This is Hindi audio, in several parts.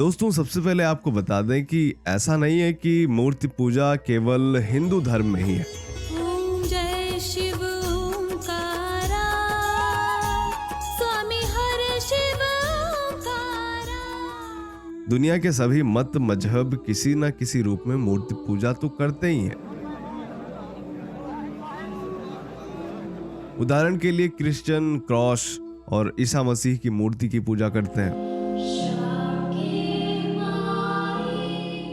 दोस्तों सबसे पहले आपको बता दें कि ऐसा नहीं है कि मूर्ति पूजा केवल हिंदू धर्म में ही है। ओम जय शिव ओंकारा, स्वामी हर शिव ओंकारा। दुनिया के सभी मत मजहब किसी न किसी रूप में मूर्ति पूजा तो करते ही हैं। उदाहरण के लिए क्रिश्चियन क्रॉस और ईसा मसीह की मूर्ति की पूजा करते हैं।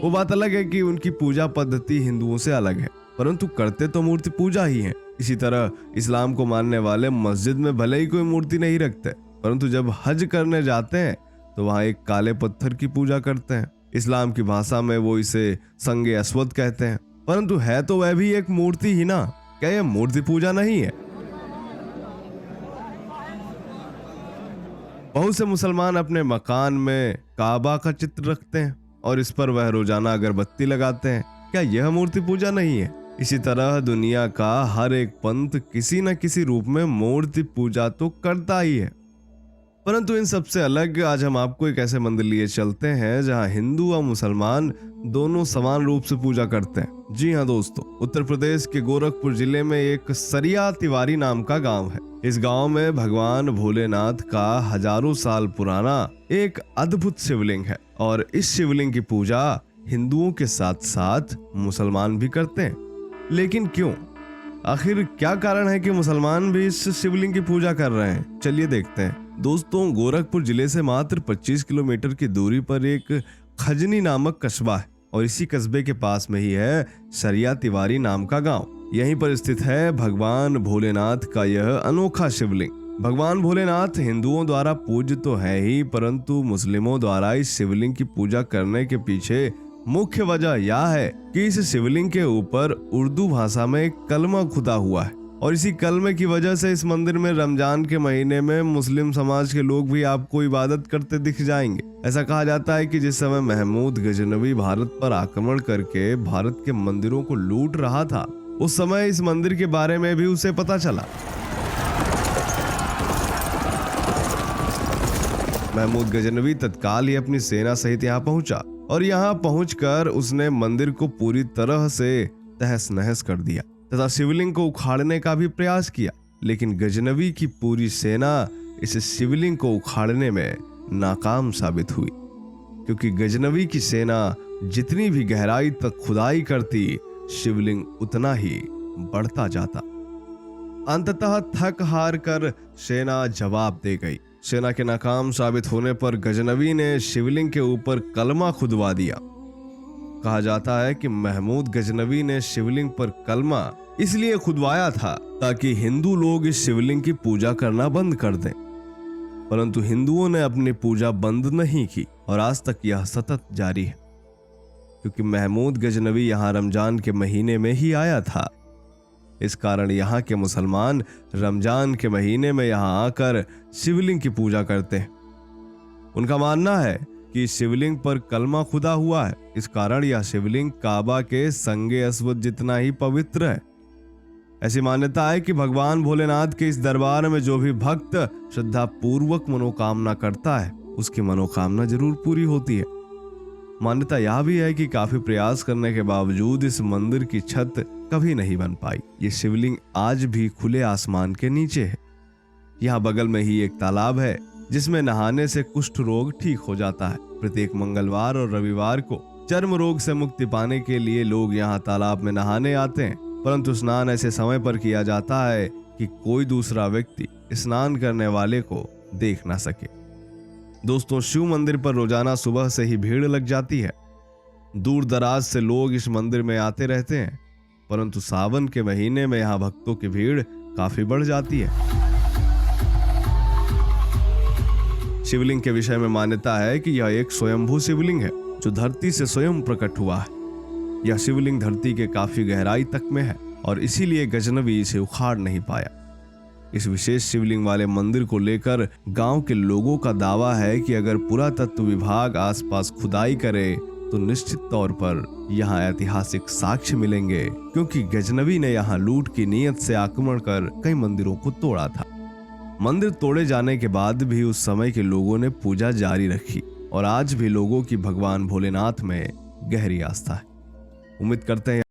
वो बात अलग है कि उनकी पूजा पद्धति हिंदुओं से अलग है, परंतु करते तो मूर्ति पूजा ही है। इसी तरह इस्लाम को मानने वाले मस्जिद में भले ही कोई मूर्ति नहीं रखते, परंतु जब हज करने जाते हैं तो वहां एक काले पत्थर की पूजा करते हैं। इस्लाम की भाषा में वो इसे संगे अस्वद कहते हैं, परंतु है तो वह भी एक मूर्ति ही ना। क्या यह मूर्ति पूजा नहीं है? बहुत से मुसलमान अपने मकान में काबा का चित्र रखते हैं और इस पर वह रोजाना अगरबत्ती लगाते हैं। क्या यह मूर्ति पूजा नहीं है? इसी तरह दुनिया का हर एक पंथ किसी न किसी रूप में मूर्ति पूजा तो करता ही है। परंतु इन सबसे अलग आज हम आपको एक ऐसे मंदिर लिए चलते हैं जहां हिंदू और मुसलमान दोनों समान रूप से पूजा करते हैं। जी हाँ दोस्तों, उत्तर प्रदेश के गोरखपुर जिले में एक सरिया तिवारी नाम का गांव है। इस गांव में भगवान भोलेनाथ का हजारों साल पुराना एक अद्भुत शिवलिंग है और इस शिवलिंग की पूजा हिंदुओं के साथ साथ मुसलमान भी करते हैं। लेकिन क्यों? आखिर क्या कारण है कि मुसलमान भी इस शिवलिंग की पूजा कर रहे हैं? चलिए देखते हैं। दोस्तों, गोरखपुर जिले से मात्र 25 किलोमीटर की दूरी पर एक खजनी नामक कस्बा है और इसी कस्बे के पास में ही है सरिया तिवारी नाम का गांव। यहीं पर स्थित है भगवान भोलेनाथ का यह अनोखा शिवलिंग। भगवान भोलेनाथ हिंदुओं द्वारा पूज्य तो है ही, परंतु मुस्लिमों द्वारा इस शिवलिंग की पूजा करने के पीछे मुख्य वजह यह है कि इस शिवलिंग के ऊपर उर्दू भाषा में एक कलमा खुदा हुआ है और इसी कलमे की वजह से इस मंदिर में रमजान के महीने में मुस्लिम समाज के लोग भी आपको इबादत करते दिख जाएंगे। ऐसा कहा जाता है कि जिस समय महमूद गजनवी भारत पर आक्रमण करके भारत के मंदिरों को लूट रहा था, उस समय इस मंदिर के बारे में भी उसे पता चला। महमूद गजनवी तत्काल ही अपनी सेना सहित यहाँ पहुंचा और यहाँ पहुंचकर उसने मंदिर को पूरी तरह से तहस नहस कर दिया तथा शिवलिंग को उखाड़ने का भी प्रयास किया। लेकिन गजनवी की पूरी सेना इस शिवलिंग को उखाड़ने में नाकाम साबित हुई, क्योंकि गजनवी की सेना जितनी भी गहराई तक खुदाई करती, शिवलिंग उतना ही बढ़ता जाता। अंततः थक हार कर सेना जवाब दे गई। सेना के नाकाम साबित होने पर गजनवी ने शिवलिंग के ऊपर कलमा खुदवा दिया। कहा जाता है कि महमूद गजनवी ने शिवलिंग पर कलमा इसलिए खुदवाया था ताकि हिंदू लोग इस शिवलिंग की पूजा करना बंद कर दें, परंतु हिंदुओं ने अपनी पूजा बंद नहीं की और आज तक यह सतत जारी है, क्योंकि महमूद गजनवी यहाँ रमजान के महीने में ही आया था। इस कारण यहाँ के मुसलमान रमजान के महीने में यहाँ आकर शिवलिंग की पूजा करते हैं। उनका मानना है कि शिवलिंग पर कलमा खुदा हुआ है, इस कारण यह शिवलिंग काबा के संगे अस्वद जितना ही पवित्र है। ऐसी मान्यता है कि भगवान भोलेनाथ के इस दरबार में जो भी भक्त श्रद्धा पूर्वक मनोकामना करता है, उसकी मनोकामना जरूर पूरी होती है। मान्यता यह भी है कि काफी प्रयास करने के बावजूद इस मंदिर की छत कभी नहीं बन पाई। ये शिवलिंग आज भी खुले आसमान के नीचे है। यहाँ बगल में ही एक तालाब है जिसमें नहाने से कुष्ठ रोग ठीक हो जाता है। प्रत्येक मंगलवार और रविवार को चर्म रोग से मुक्ति पाने के लिए लोग यहाँ तालाब में नहाने आते हैं, परंतु स्नान ऐसे समय पर किया जाता है कि कोई दूसरा व्यक्ति स्नान करने वाले को देख ना सके। दोस्तों, शिव मंदिर पर रोजाना सुबह से ही भीड़ लग जाती है। दूर दराज से लोग इस मंदिर में आते रहते हैं, परंतु सावन के महीने में यहाँ भक्तों की भीड़ काफी बढ़ जाती है। शिवलिंग के विषय में मान्यता है कि यह एक स्वयंभू शिवलिंग है जो धरती से स्वयं प्रकट हुआ है। यह शिवलिंग धरती के काफी गहराई तक में है और इसीलिए गजनवी इसे उखाड़ नहीं पाया। इस विशेष शिवलिंग वाले मंदिर को लेकर गांव के लोगों का दावा है कि अगर पुरातत्व विभाग आसपास खुदाई करे तो निश्चित तौर पर यहाँ ऐतिहासिक साक्ष्य मिलेंगे, क्योंकि गजनवी ने यहाँ लूट की नीयत से आक्रमण कर कई मंदिरों को तोड़ा था। मंदिर तोड़े जाने के बाद भी उस समय के लोगों ने पूजा जारी रखी और आज भी लोगों की भगवान भोलेनाथ में गहरी आस्था है। उम्मीद करते हैं